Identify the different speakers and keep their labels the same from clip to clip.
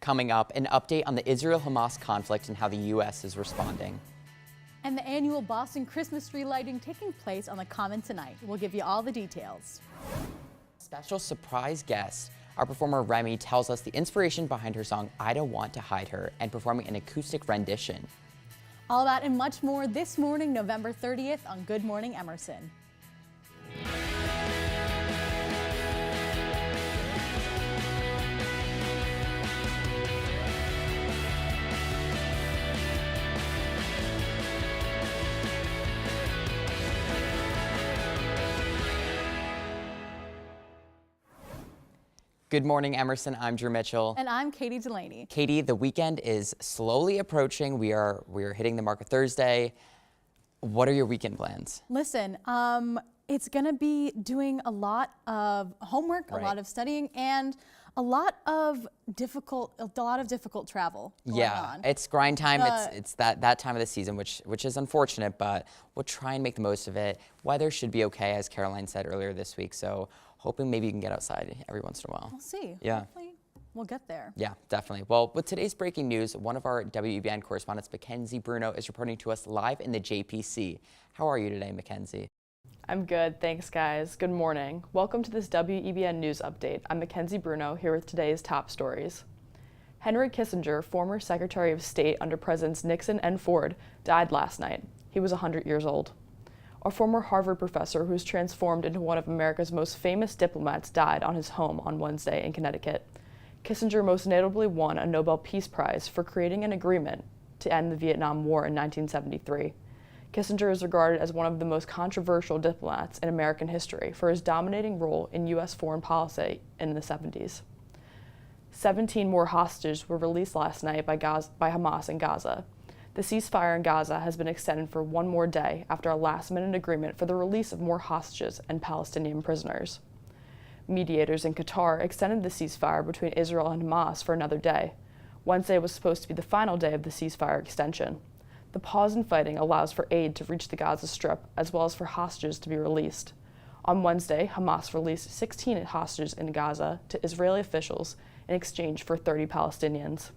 Speaker 1: Coming up, an update on the Israel-Hamas conflict and how the U.S. is responding.
Speaker 2: And the annual Boston Christmas tree lighting taking place on the Common tonight. We'll give you all the details.
Speaker 1: Special surprise guest. Our performer Remy tells us the inspiration behind her song I Don't Want to Hide Her and performing an acoustic rendition.
Speaker 2: All that and much more this morning, November 30th on Good Morning Emerson.
Speaker 1: Good morning, Emerson. I'm Drew Mitchell.
Speaker 2: And I'm Katie Delaney.
Speaker 1: Katie, the weekend is slowly approaching. We are hitting the mark of Thursday. What are your weekend plans?
Speaker 2: Listen, it's going to be doing a lot of homework,
Speaker 1: Right.
Speaker 2: a lot of studying, and a lot of difficult travel going on.
Speaker 1: It's grind time. It's that time of the season, which is unfortunate, but we'll try and make the most of it. Weather should be okay, as Caroline said earlier this week. So hoping maybe you can get outside every once in a while.
Speaker 2: We'll see.
Speaker 1: Yeah.
Speaker 2: Hopefully we'll get there.
Speaker 1: Yeah, definitely. Well, with today's breaking news, one of our WEBN correspondents, Mackenzie Bruno, is reporting to us live in the JPC. How are you today, Mackenzie?
Speaker 3: I'm good, thanks guys. Good morning. Welcome to this WEBN News Update. I'm Mackenzie Bruno, here with today's top stories. Henry Kissinger, former Secretary of State under Presidents Nixon and Ford, died last night. He was 100 years old. A former Harvard professor who's transformed into one of America's most famous diplomats died on his home on Wednesday in Connecticut. Kissinger most notably won a Nobel Peace Prize for creating an agreement to end the Vietnam War in 1973. Kissinger is regarded as one of the most controversial diplomats in American history for his dominating role in U.S. foreign policy in the 70s. 17 more hostages were released last night by Hamas in Gaza. The ceasefire in Gaza has been extended for one more day after a last-minute agreement for the release of more hostages and Palestinian prisoners. Mediators in Qatar extended the ceasefire between Israel and Hamas for another day. Wednesday was supposed to be the final day of the ceasefire extension. The pause in fighting allows for aid to reach the Gaza Strip, as well as for hostages to be released. On Wednesday, Hamas released 16 hostages in Gaza to Israeli officials in exchange for 30 Palestinians.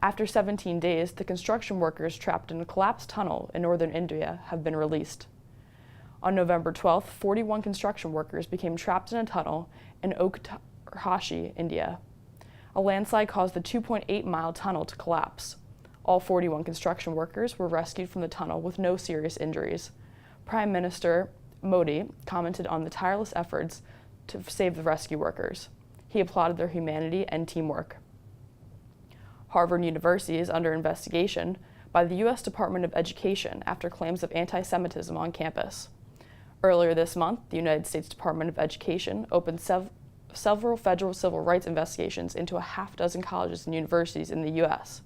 Speaker 3: After 17 days, the construction workers trapped in a collapsed tunnel in northern India have been released. On November 12th, 41 construction workers became trapped in a tunnel in Okhtahashi, India. A landslide caused the 2.8-mile tunnel to collapse. All 41 construction workers were rescued from the tunnel with no serious injuries. Prime Minister Modi commented on the tireless efforts to save the rescue workers. He applauded their humanity and teamwork. Harvard University is under investigation by the U.S. Department of Education after claims of anti-Semitism on campus. Earlier this month, the United States Department of Education opened several federal civil rights investigations into a half-dozen colleges and universities in the U.S.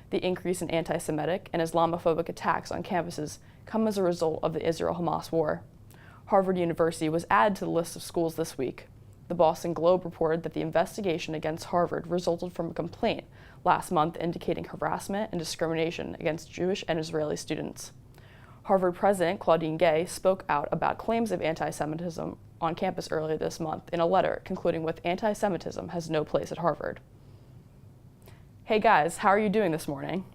Speaker 3: The increase in anti-Semitic and Islamophobic attacks on campuses come as a result of the Israel-Hamas War. Harvard University was added to the list of schools this week. The Boston Globe reported that the investigation against Harvard resulted from a complaint last month indicating harassment and discrimination against Jewish and Israeli students. Harvard President Claudine Gay spoke out about claims of anti-Semitism on campus earlier this month in a letter concluding with "Anti-Semitism has no place at Harvard." Hey guys, how are you doing this morning?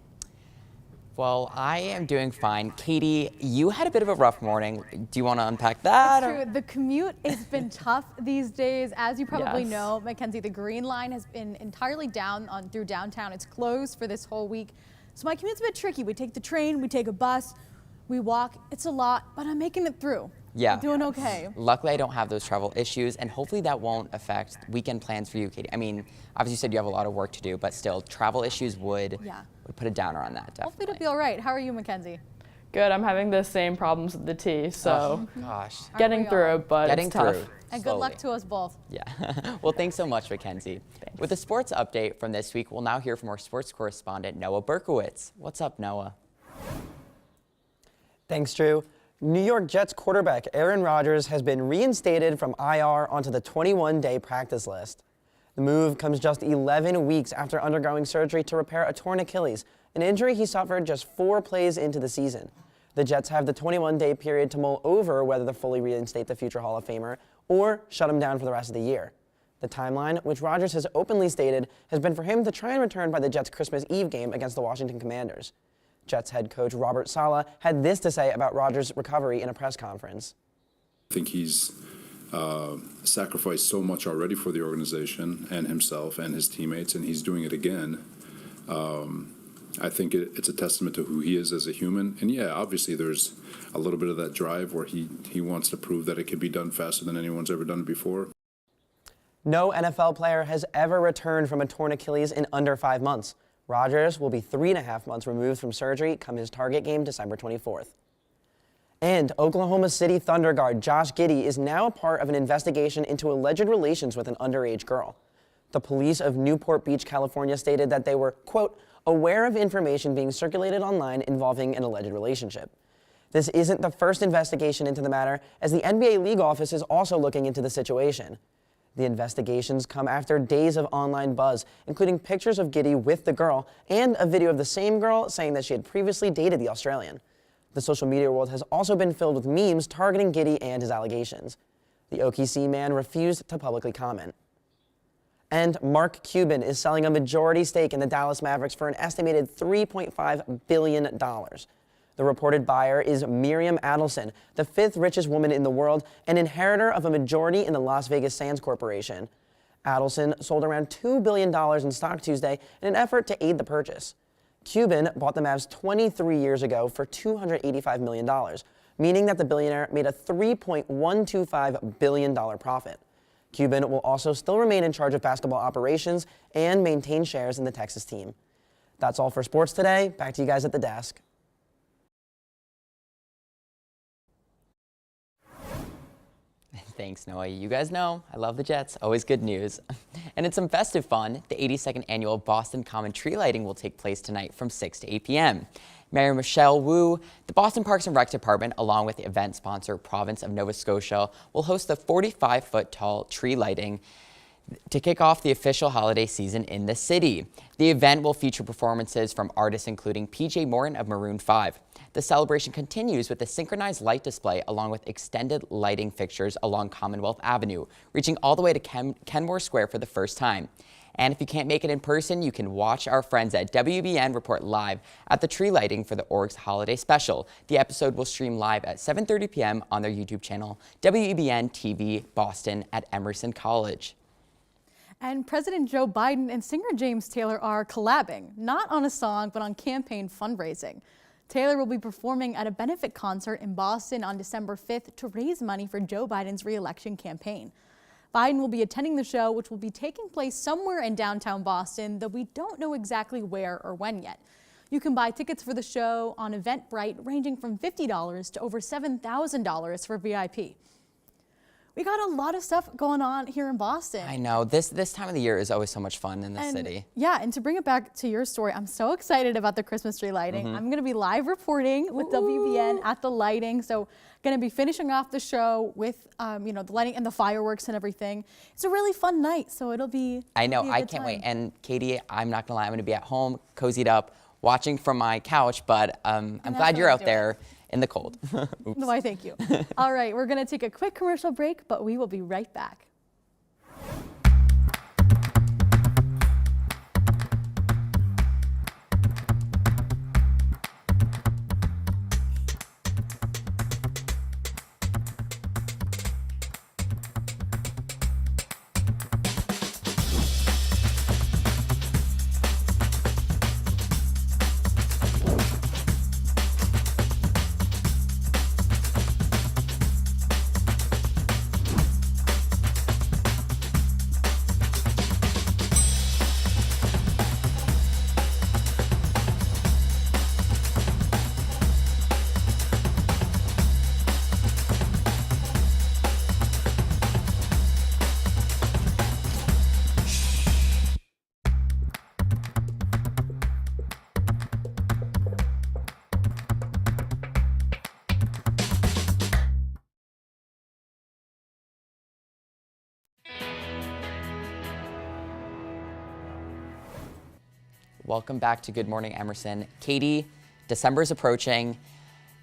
Speaker 1: Well, I am doing fine. Katie, you had a bit of a rough morning. Do you want to unpack that?
Speaker 2: It's true. The commute has been tough these days. As you probably
Speaker 3: Yes.
Speaker 2: know, Mackenzie, the Green Line has been entirely down through downtown. It's closed for this whole week. So my commute's a bit tricky. We take the train, we take a bus, we walk. It's a lot, but I'm making it through.
Speaker 1: Yeah.
Speaker 2: I'm doing okay.
Speaker 1: Luckily, I don't have those travel issues, and hopefully that won't affect weekend plans for you, Katie. I mean, obviously you said you have a lot of work to do, but still, travel issues would put a downer on that, definitely.
Speaker 2: Hopefully it'll be all right. How are you, Mackenzie?
Speaker 3: Good, I'm having the same problems with the T, so
Speaker 1: Gosh.
Speaker 3: getting through it, but
Speaker 1: Getting
Speaker 3: it's tough.
Speaker 1: through.
Speaker 2: And good luck to us both.
Speaker 1: Yeah. Well, thanks so much, Mackenzie.
Speaker 3: Thanks.
Speaker 1: With the sports update from this week, we'll now hear from our sports correspondent, Noah Berkowitz. What's up, Noah?
Speaker 4: Thanks, Drew. New York Jets quarterback Aaron Rodgers has been reinstated from IR onto the 21-day practice list. The move comes just 11 weeks after undergoing surgery to repair a torn Achilles, an injury he suffered just 4 plays into the season. The Jets have the 21-day period to mull over whether to fully reinstate the future Hall of Famer or shut him down for the rest of the year. The timeline, which Rodgers has openly stated, has been for him to try and return by the Jets' Christmas Eve game against the Washington Commanders. Jets head coach Robert Saleh had this to say about Rodgers' recovery in a press conference.
Speaker 5: I think he's sacrificed so much already for the organization and himself and his teammates, and he's doing it again. I think it's a testament to who he is as a human. And yeah, obviously there's a little bit of that drive where he wants to prove that it can be done faster than anyone's ever done it before.
Speaker 4: No NFL player has ever returned from a torn Achilles in under 5 months. Rodgers will be 3.5 months removed from surgery come his target game December 24th. And Oklahoma City Thunder guard Josh Giddey is now a part of an investigation into alleged relations with an underage girl. The police of Newport Beach, California stated that they were, quote, aware of information being circulated online involving an alleged relationship. This isn't the first investigation into the matter, as the NBA league office is also looking into the situation. The investigations come after days of online buzz, including pictures of Giddey with the girl and a video of the same girl saying that she had previously dated the Australian. The social media world has also been filled with memes targeting Giddey and his allegations. The OKC man refused to publicly comment. And Mark Cuban is selling a majority stake in the Dallas Mavericks for an estimated $3.5 billion. The reported buyer is Miriam Adelson, the 5th richest woman in the world and inheritor of a majority in the Las Vegas Sands Corporation. Adelson sold around $2 billion in stock Tuesday in an effort to aid the purchase. Cuban bought the Mavs 23 years ago for $285 million, meaning that the billionaire made a $3.125 billion profit. Cuban will also still remain in charge of basketball operations and maintain shares in the Texas team. That's all for sports today. Back to you guys at the desk.
Speaker 1: Thanks, Noah. You guys know I love the Jets. Always good news. And in some festive fun, the 82nd annual Boston Common tree lighting will take place tonight from 6 to 8 p.m. Mayor Michelle Wu, the Boston Parks and Rec Department, along with the event sponsor Province of Nova Scotia, will host the 45-foot-tall tree lighting to kick off the official holiday season in the city. The event will feature performances from artists including PJ Morton of Maroon 5. The celebration continues with a synchronized light display along with extended lighting fixtures along Commonwealth Avenue, reaching all the way to Kenmore Square for the first time. And if you can't make it in person, you can watch our friends at WBN report live at the tree lighting for the Org's Holiday Special. The episode will stream live at 7:30 p.m. on their YouTube channel, WBN TV Boston at Emerson College.
Speaker 2: And President Joe Biden and singer James Taylor are collabing, not on a song, but on campaign fundraising. Taylor will be performing at a benefit concert in Boston on December 5th to raise money for Joe Biden's re-election campaign. Biden will be attending the show, which will be taking place somewhere in downtown Boston, though we don't know exactly where or when yet. You can buy tickets for the show on Eventbrite, ranging from $50 to over $7,000 for VIP. We got a lot of stuff going on here in Boston.
Speaker 1: I know. This time of the year is always so much fun in the city.
Speaker 2: Yeah, and to bring it back to your story, I'm so excited about the Christmas tree lighting. I'm going to be live reporting with WBN at the lighting. So going to be finishing off the show with, the lighting and the fireworks and everything. It's a really fun night, so it'll be
Speaker 1: I know. I can't wait. And Katie, I'm not going to lie. I'm going to be at home, cozied up, watching from my couch, but I'm glad you're out there in the cold.
Speaker 2: No, I thank you. All right, we're going to take a quick commercial break, but we will be right back.
Speaker 1: Welcome back to Good Morning Emerson. Katie, December's approaching.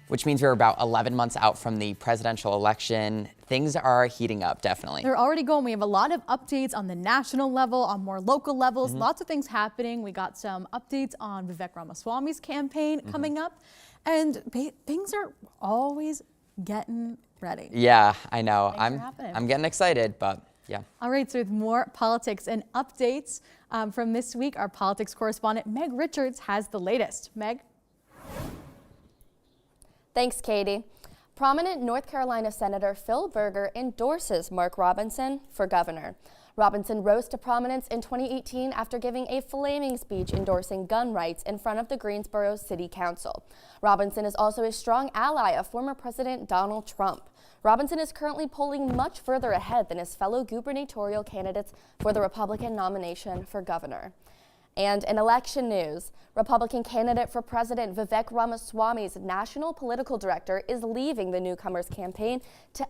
Speaker 1: which means we're about 11 months out from the presidential election. Things are heating up, definitely.
Speaker 2: They're already going. We have a lot of updates on the national level, on more local levels, lots of things happening. We got some updates on Vivek Ramaswamy's campaign coming up, and things are always getting ready.
Speaker 1: Yeah, I know.
Speaker 2: Things are happening.
Speaker 1: I'm getting excited, but yeah.
Speaker 2: All right, so with more politics and updates from this week, our politics correspondent Meg Richards has the latest. Meg?
Speaker 6: Thanks, Katie. Prominent North Carolina Senator Phil Berger endorses Mark Robinson for governor. Robinson rose to prominence in 2018 after giving a flaming speech endorsing gun rights in front of the Greensboro City Council. Robinson is also a strong ally of former President Donald Trump. Robinson is currently polling much further ahead than his fellow gubernatorial candidates for the Republican nomination for governor. And in election news, Republican candidate for president Vivek Ramaswamy's national political director is leaving the newcomer's campaign to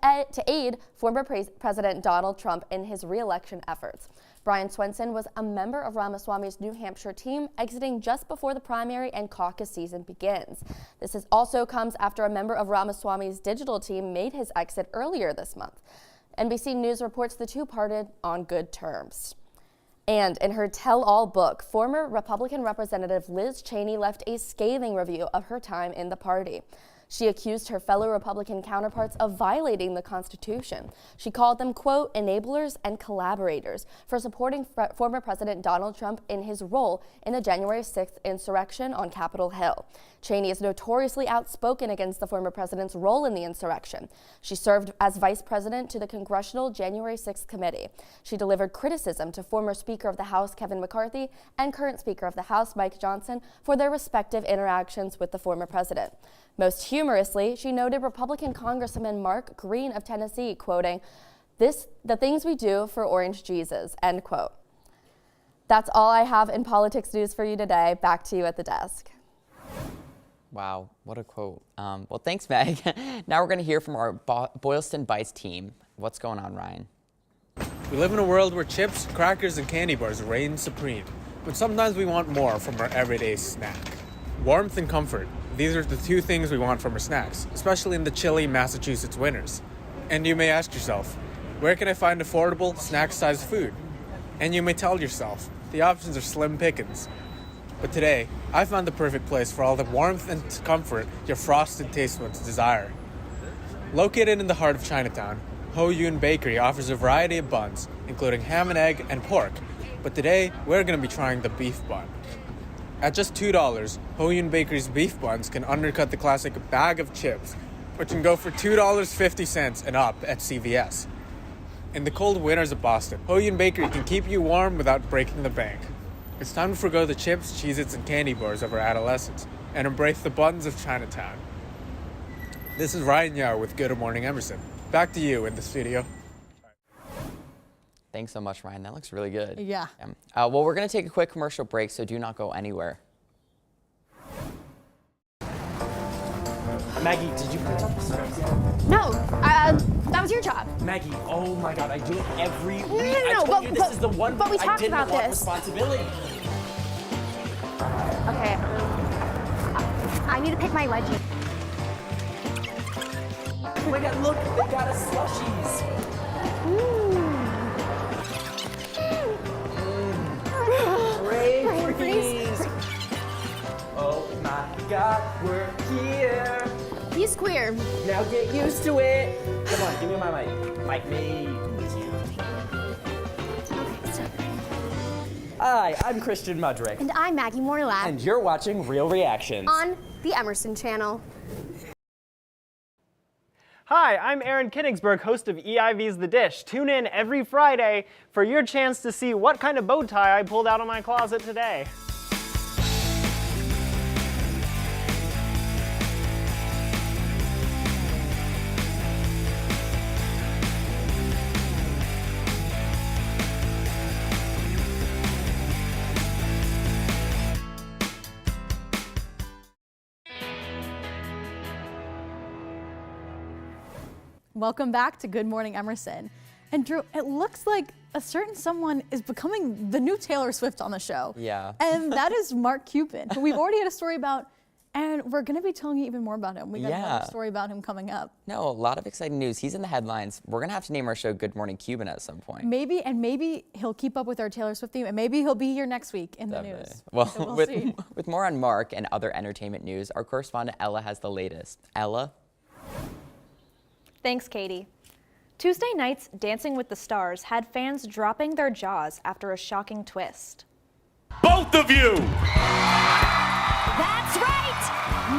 Speaker 6: aid former President Donald Trump in his re-election efforts. Brian Swenson was a member of Ramaswamy's New Hampshire team, exiting just before the primary and caucus season begins. This also comes after a member of Ramaswamy's digital team made his exit earlier this month. NBC News reports the two parted on good terms. And in her tell-all book, former Republican Representative Liz Cheney left a scathing review of her time in the party. She accused her fellow Republican counterparts of violating the Constitution. She called them, quote, enablers and collaborators for supporting former President Donald Trump in his role in the January 6th insurrection on Capitol Hill. Cheney is notoriously outspoken against the former president's role in the insurrection. She served as vice president to the Congressional January 6th Committee. She delivered criticism to former Speaker of the House Kevin McCarthy and current Speaker of the House Mike Johnson for their respective interactions with the former president. Most humorously, she noted Republican Congressman Mark Green of Tennessee, quoting, the things we do for Orange Jesus, end quote. That's all I have in politics news for you today. Back to you at the desk.
Speaker 1: Wow, what a quote. Well, thanks, Meg. Now we're going to hear from our Boylston Bites team. What's going on, Ryan?
Speaker 7: We live in a world where chips, crackers, and candy bars reign supreme. But sometimes we want more from our everyday snack. Warmth and comfort. These are the two things we want from our snacks, especially in the chilly Massachusetts winters. And you may ask yourself, where can I find affordable, snack-sized food? And you may tell yourself, the options are slim pickings. But today, I found the perfect place for all the warmth and comfort your frosted taste buds desire. Located in the heart of Chinatown, Ho Yun Bakery offers a variety of buns, including ham and egg and pork. But today, we're going to be trying the beef bun. At just $2, Ho Yun Bakery's beef buns can undercut the classic bag of chips, which can go for $2.50 and up at CVS. In the cold winters of Boston, Ho Yun Bakery can keep you warm without breaking the bank. It's time to forgo the chips, Cheez-Its, and candy bars of our adolescence and embrace the buns of Chinatown. This is Ryan Yao with Good Morning Emerson. Back to you in the studio.
Speaker 1: Thanks so much, Ryan. That looks really good.
Speaker 2: Yeah.
Speaker 1: Well, we're going to take a quick commercial break, so do not go anywhere.
Speaker 8: Maggie, did you print out the script?
Speaker 9: No, that was your job.
Speaker 8: Maggie, oh my God, I do it every week.
Speaker 9: No,
Speaker 8: I told you this is the one
Speaker 9: but we
Speaker 8: I
Speaker 9: talked
Speaker 8: didn't
Speaker 9: about
Speaker 8: want
Speaker 9: this.
Speaker 8: responsibility.
Speaker 9: Okay. I need to pick my legend.
Speaker 8: Oh my God, look, they got us slushies. Freeze. Oh my God, we're here.
Speaker 9: He's queer.
Speaker 8: Now get used to it. Come on, give me my mic. Mic me. Hi, I'm Christian Mudrick.
Speaker 9: And I'm Maggie Morlap.
Speaker 8: And you're watching Real Reactions.
Speaker 9: On the Emerson Channel.
Speaker 10: Hi, I'm Aaron Kinigsberg, host of EIV's The Dish. Tune in every Friday for your chance to see what kind of bow tie I pulled out of my closet today.
Speaker 2: Welcome back to Good Morning Emerson. And Drew, it looks like a certain someone is becoming the new Taylor Swift on the show.
Speaker 1: Yeah.
Speaker 2: And that is Mark Cuban, who we've already had a story about, And we're going to be telling you even more about him. We got another story about him coming up.
Speaker 1: No, a lot of exciting news. He's in the headlines. We're going to have to name our show Good Morning Cuban at some point.
Speaker 2: Maybe he'll keep up with our Taylor Swift theme, and maybe he'll be here next week in the news.
Speaker 1: Well,
Speaker 2: so we'll see.
Speaker 1: With more on Mark and other entertainment news, our correspondent Ella has the latest. Ella?
Speaker 11: Thanks, Katie. Tuesday night's Dancing with the Stars had fans dropping their jaws after a shocking twist.
Speaker 12: Both of you!
Speaker 13: That's right!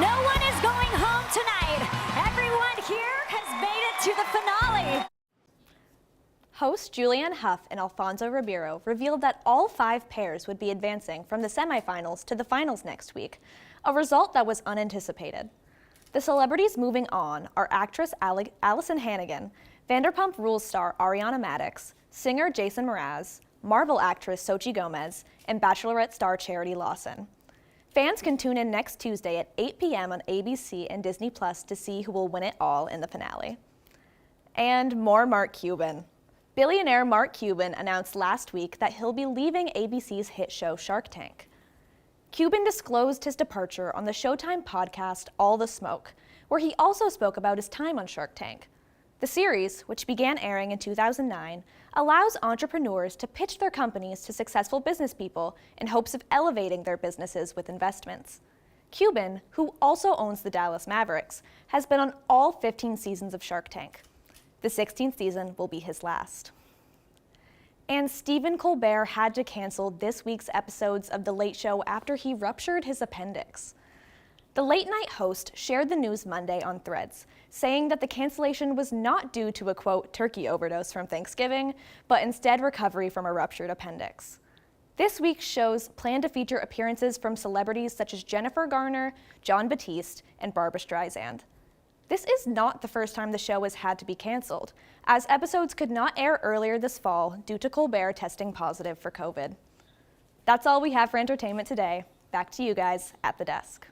Speaker 13: No one is going home tonight. Everyone here has made it to the finale.
Speaker 11: Host Julianne Hough and Alfonso Ribeiro revealed that all 5 pairs would be advancing from the semifinals to the finals next week, a result that was unanticipated. The celebrities moving on are actress Allison Hannigan, Vanderpump Rules star Ariana Madix, singer Jason Mraz, Marvel actress Xochitl Gomez, and Bachelorette star Charity Lawson. Fans can tune in next Tuesday at 8 p.m. on ABC and Disney Plus to see who will win it all in the finale. And more Mark Cuban. Billionaire Mark Cuban announced last week that he'll be leaving ABC's hit show Shark Tank. Cuban disclosed his departure on the Showtime podcast All the Smoke, where he also spoke about his time on Shark Tank. The series, which began airing in 2009, allows entrepreneurs to pitch their companies to successful business people in hopes of elevating their businesses with investments. Cuban, who also owns the Dallas Mavericks, has been on all 15 seasons of Shark Tank. The 16th season will be his last. And Stephen Colbert had to cancel this week's episodes of The Late Show after he ruptured his appendix. The late-night host shared the news Monday on Threads, saying that the cancellation was not due to a, quote, turkey overdose from Thanksgiving, but instead recovery from a ruptured appendix. This week's shows plan to feature appearances from celebrities such as Jennifer Garner, Jon Batiste, and Barbra Streisand. This is not the first time the show has had to be canceled, as episodes could not air earlier this fall due to Colbert testing positive for COVID. That's all we have for entertainment today. Back to you guys at the desk.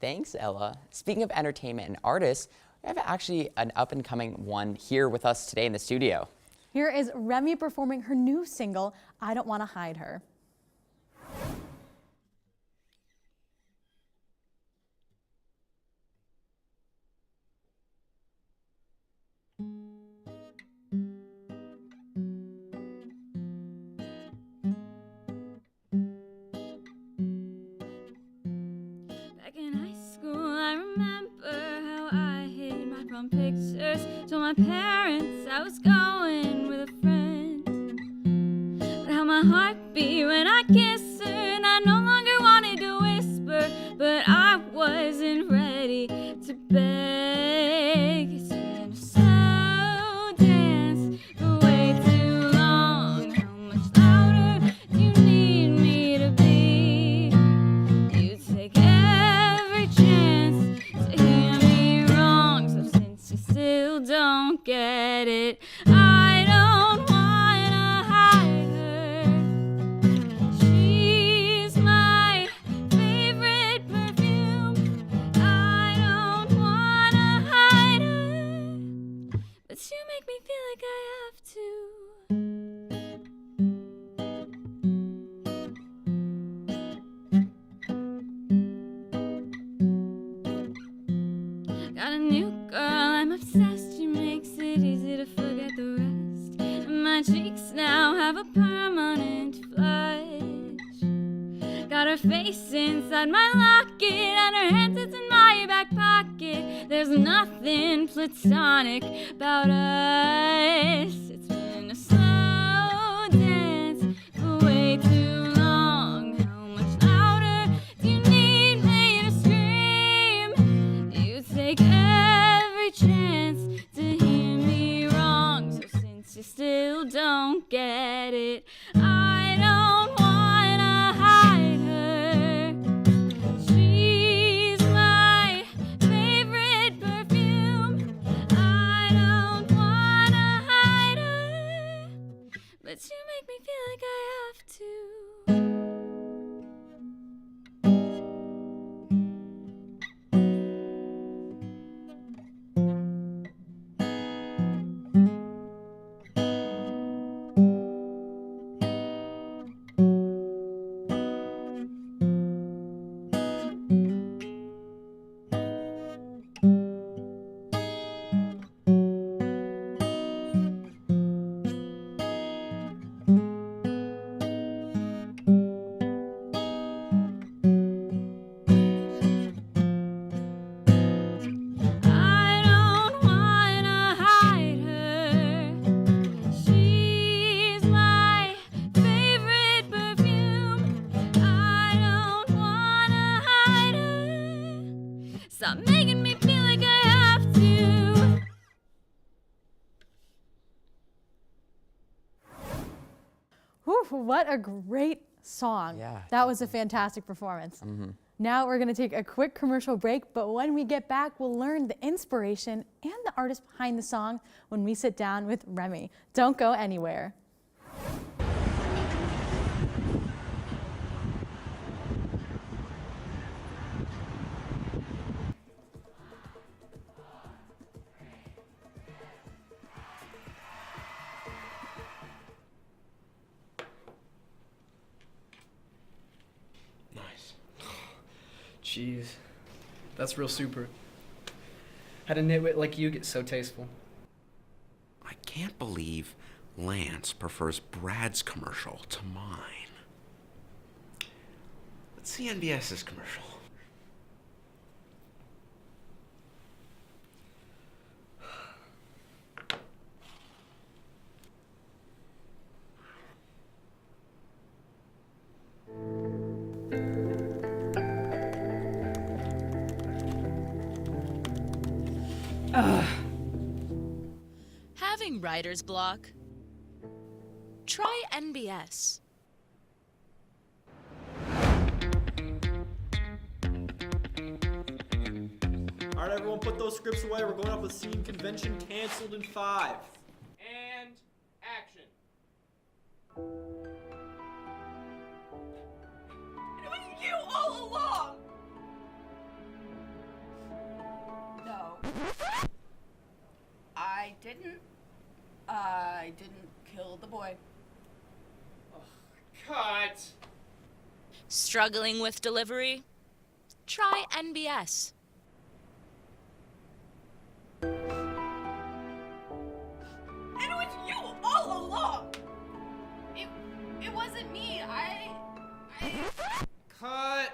Speaker 1: Thanks, Ella. Speaking of entertainment and artists, we have actually an up-and-coming one here with us today in the studio.
Speaker 2: Here is Remy performing her new single, I Don't Want to Hide Her.
Speaker 14: Pictures, told my parents I was going with a friend. But how my heart beat when I kissed her, and I no longer wanted to whisper, but I wasn't ready to beg. It's been a slow dance for way too long. How much louder do you need me to be? You take every chance to hear me wrong, so since you still don't get it, I don't wanna hide her. She's my favorite perfume. I don't wanna hide her, but you make me feel like I have to. Got a new girl, I'm obsessed. She makes it easy to forget the rest. And my cheeks now have a permanent flush. Got her face inside my locket, and her hand sits in my back pocket. There's nothing platonic about us. It's been a slow dance for way too long. How much louder do you need me to scream? You take every chance to hear me wrong, so since you still don't get it, I don't wanna hide her. She's my favorite perfume. I don't wanna hide Stop making me feel like I have to.
Speaker 2: Whew, what a great song.
Speaker 1: Yeah.
Speaker 2: That was a fantastic performance. Now we're going to take a quick commercial break, but when we get back, we'll learn the inspiration and the artist behind the song when we sit down with Remy. Don't go anywhere.
Speaker 8: Nice. Jeez, that's real super. Had a nitwit like you get so tasteful.
Speaker 15: I can't believe Lance prefers Brad's commercial to mine. Let's see NBS's commercial.
Speaker 16: Having writer's block? Try NBS.
Speaker 17: All right, everyone, put those scripts away. We're going off the scene. Convention canceled in 5.
Speaker 18: And action.
Speaker 19: It was you all along! No. I didn't kill the boy.
Speaker 18: Cut.
Speaker 16: Struggling with delivery? Try NBS.
Speaker 19: It was you all along! It wasn't me. I...
Speaker 17: Cut.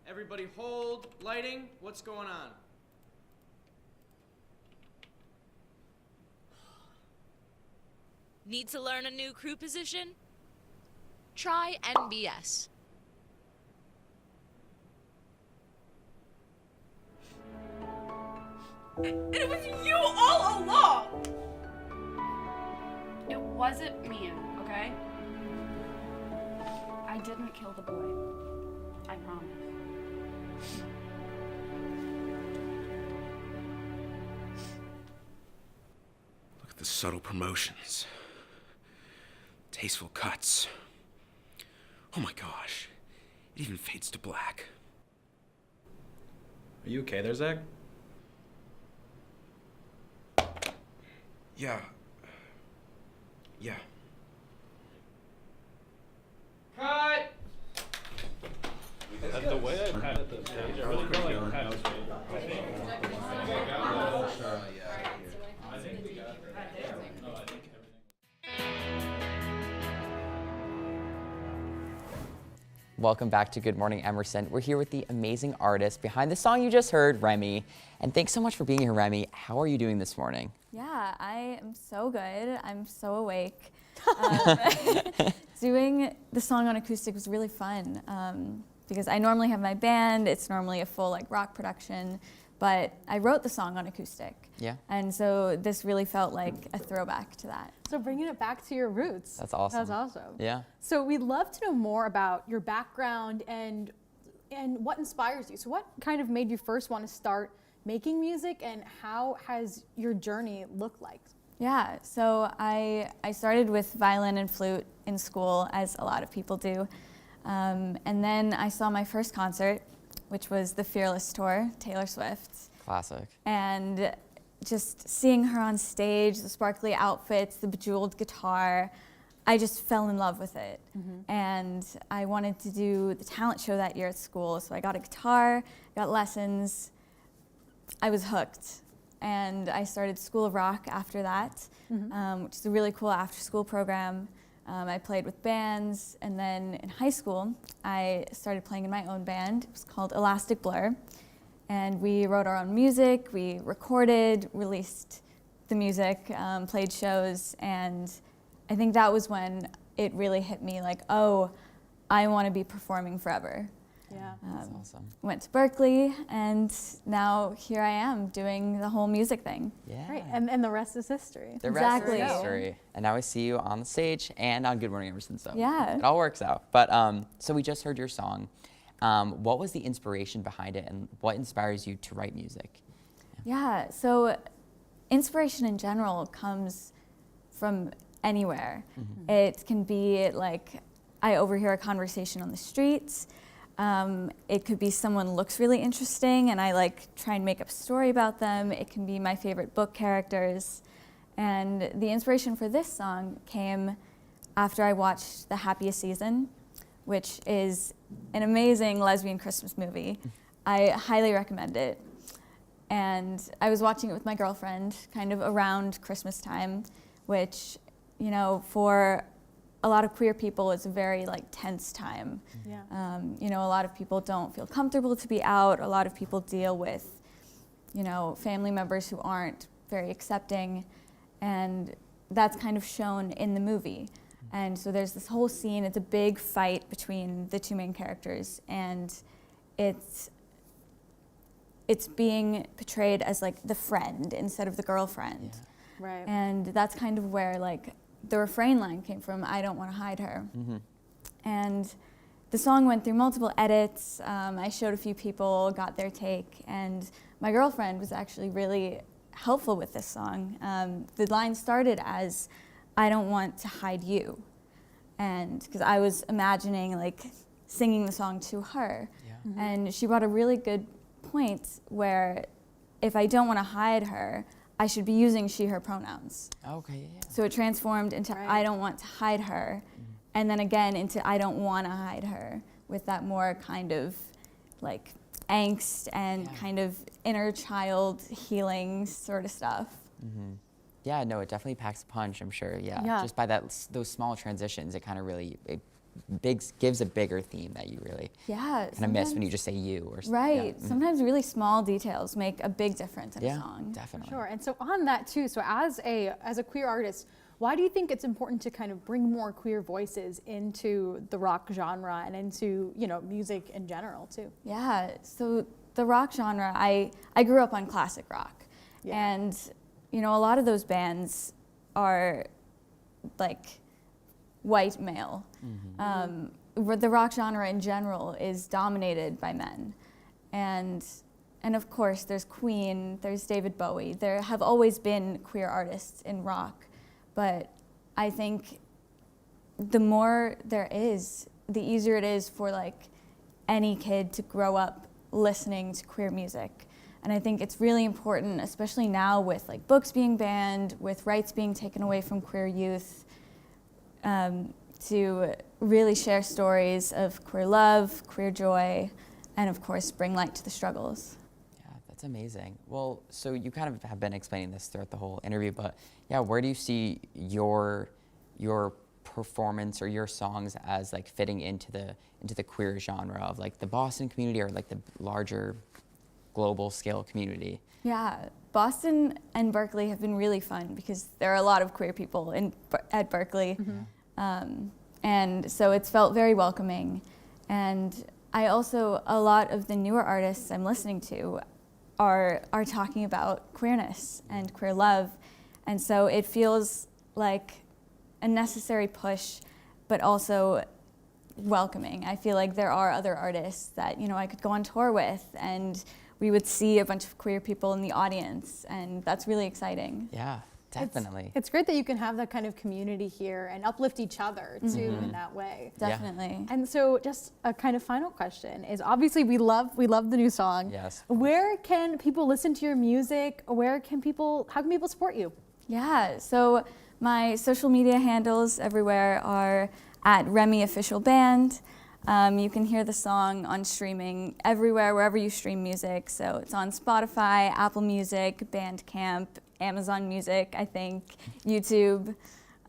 Speaker 17: Everybody hold. Lighting. What's going on?
Speaker 16: Need to learn a new crew position? Try NBS.
Speaker 19: It was you all along! It wasn't me, okay? I didn't kill the boy. I promise.
Speaker 15: Look at the subtle promotions. Tasteful cuts. Oh my gosh. It even fades to black.
Speaker 17: Are you okay there, Zach?
Speaker 15: Yeah. Yeah.
Speaker 18: Cut.
Speaker 20: The way I cut at the stage, I really feel like cut.
Speaker 1: Welcome back to Good Morning Emerson. We're here with the amazing artist behind the song you just heard, Remy. And thanks so much for being here, Remy. How are you doing this morning?
Speaker 21: Yeah, I am so good. I'm so awake. Doing the song on acoustic was really fun because I normally have my band. It's normally a full rock production, but I wrote the song on acoustic.
Speaker 1: Yeah.
Speaker 21: And so this really felt like a throwback to that.
Speaker 2: So bringing it back to your roots.
Speaker 1: That's awesome.
Speaker 2: That's awesome.
Speaker 1: Yeah.
Speaker 2: So we'd love to know more about your background and what inspires you. So what kind of made you first want to start making music, and how has your journey looked like?
Speaker 21: Yeah, so I started with violin and flute in school, as a lot of people do. And then I saw my first concert, which was the Fearless Tour, Taylor Swift.
Speaker 1: Classic.
Speaker 21: And just seeing her on stage, the sparkly outfits, the bejeweled guitar, I just fell in love with it. And I wanted to do the talent show that year at school, so I got a guitar, got lessons. I was hooked. And I started School of Rock after that, which is a really cool after-school program. I played with bands, and then in high school, I started playing in my own band. It was called Elastic Blur, and we wrote our own music, we recorded, released the music, played shows, and I think that was when it really hit me, like, oh, I want to be performing forever.
Speaker 2: Yeah.
Speaker 1: That's awesome.
Speaker 21: Went to Berkeley, and now here I am doing the whole music thing.
Speaker 1: Yeah.
Speaker 2: Great. And the rest is history.
Speaker 1: The rest
Speaker 21: Exactly.
Speaker 1: is history. And now I see you on the stage and on Good Morning Emerson, so
Speaker 21: Yeah.
Speaker 1: it all works out. But so we just heard your song. What was the inspiration behind it, and what inspires you to write music?
Speaker 21: Yeah, so inspiration in general comes from anywhere. It can be like I overhear a conversation on the streets. It could be someone looks really interesting and I like try and make up a story about them. It can be my favorite book characters. And the inspiration for this song came after I watched The Happiest Season, which is an amazing lesbian Christmas movie. I highly recommend it. And I was watching it with my girlfriend kind of around Christmas time, which, you know, for a lot of queer people, it's a very like tense time.
Speaker 2: Yeah.
Speaker 21: You know, a lot of people don't feel comfortable to be out. A lot of people deal with, you know, family members who aren't very accepting, and that's kind of shown in the movie. And so there's this whole scene. It's a big fight between the two main characters, and it's being portrayed as like the friend instead of the girlfriend.
Speaker 2: Yeah. Right.
Speaker 21: And that's kind of where like the refrain line came from, I don't want to hide her. And the song went through multiple edits. I showed a few people, got their take, and my girlfriend was actually really helpful with this song. The line started as, I don't want to hide you. And because I was imagining like singing the song to her.
Speaker 1: Yeah.
Speaker 21: And she brought a really good point where if I don't want to hide her, I should be using she, her pronouns.
Speaker 1: Okay, yeah.
Speaker 21: So it transformed into I don't want to hide her, and then again into I don't want to hide her, with that more kind of like angst and kind of inner child healing sort of stuff.
Speaker 1: Yeah, no, it definitely packs a punch, I'm sure. Yeah,
Speaker 2: Yeah.
Speaker 1: just by those small transitions, it kind of really gives a bigger theme that you really
Speaker 21: Yeah.
Speaker 1: kind of miss when you just say you or something.
Speaker 21: Right.
Speaker 1: Yeah.
Speaker 21: Sometimes really small details make a big difference in a song.
Speaker 1: Definitely.
Speaker 2: Sure. And so on that too, so as a queer artist, why do you think it's important to kind of bring more queer voices into the rock genre and into, you know, music in general too?
Speaker 21: Yeah, so the rock genre, I grew up on classic rock.
Speaker 2: Yeah.
Speaker 21: And, you know, a lot of those bands are like white male. The rock genre in general is dominated by men. And of course, there's Queen, there's David Bowie. There have always been queer artists in rock. But I think the more there is, the easier it is for like any kid to grow up listening to queer music. And I think it's really important, especially now with like books being banned, with rights being taken away from queer youth, to really share stories of queer love, queer joy, and of course bring light to the struggles.
Speaker 1: Yeah, that's amazing. Well, so you kind of have been explaining this throughout the whole interview, but yeah, where do you see your performance or your songs as like fitting into the queer genre of like the Boston community or like the larger global scale community?
Speaker 21: Yeah, Boston and Berkeley have been really fun because there are a lot of queer people at Berkeley. And so it's felt very welcoming. And I also, a lot of the newer artists I'm listening to are talking about queerness and queer love. And so it feels like a necessary push, but also welcoming. I feel like there are other artists that, you know, I could go on tour with and we would see a bunch of queer people in the audience, and that's really exciting.
Speaker 1: Yeah, definitely.
Speaker 2: It's great that you can have that kind of community here and uplift each other too in that way.
Speaker 21: Definitely.
Speaker 2: And so just a kind of final question is, obviously we love the new song.
Speaker 1: Yes.
Speaker 2: Where can people listen to your music? How can people support you?
Speaker 21: Yeah, so my social media handles everywhere are at Remy Official Band. You can hear the song on streaming everywhere, wherever you stream music. So it's on Spotify, Apple Music, Bandcamp, Amazon Music, I think, YouTube.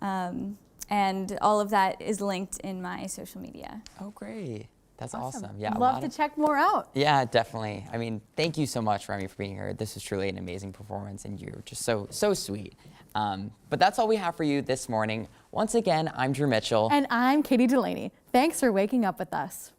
Speaker 21: And all of that is linked in my social media.
Speaker 1: Oh, great. That's awesome. Yeah,
Speaker 2: Love to check more out.
Speaker 1: Yeah, definitely. I mean, thank you so much, Remy, for being here. This was truly an amazing performance, and you're just so sweet. But that's all we have for you this morning. Once again, I'm Drew Mitchell.
Speaker 2: And I'm Katie Delaney. Thanks for waking up with us.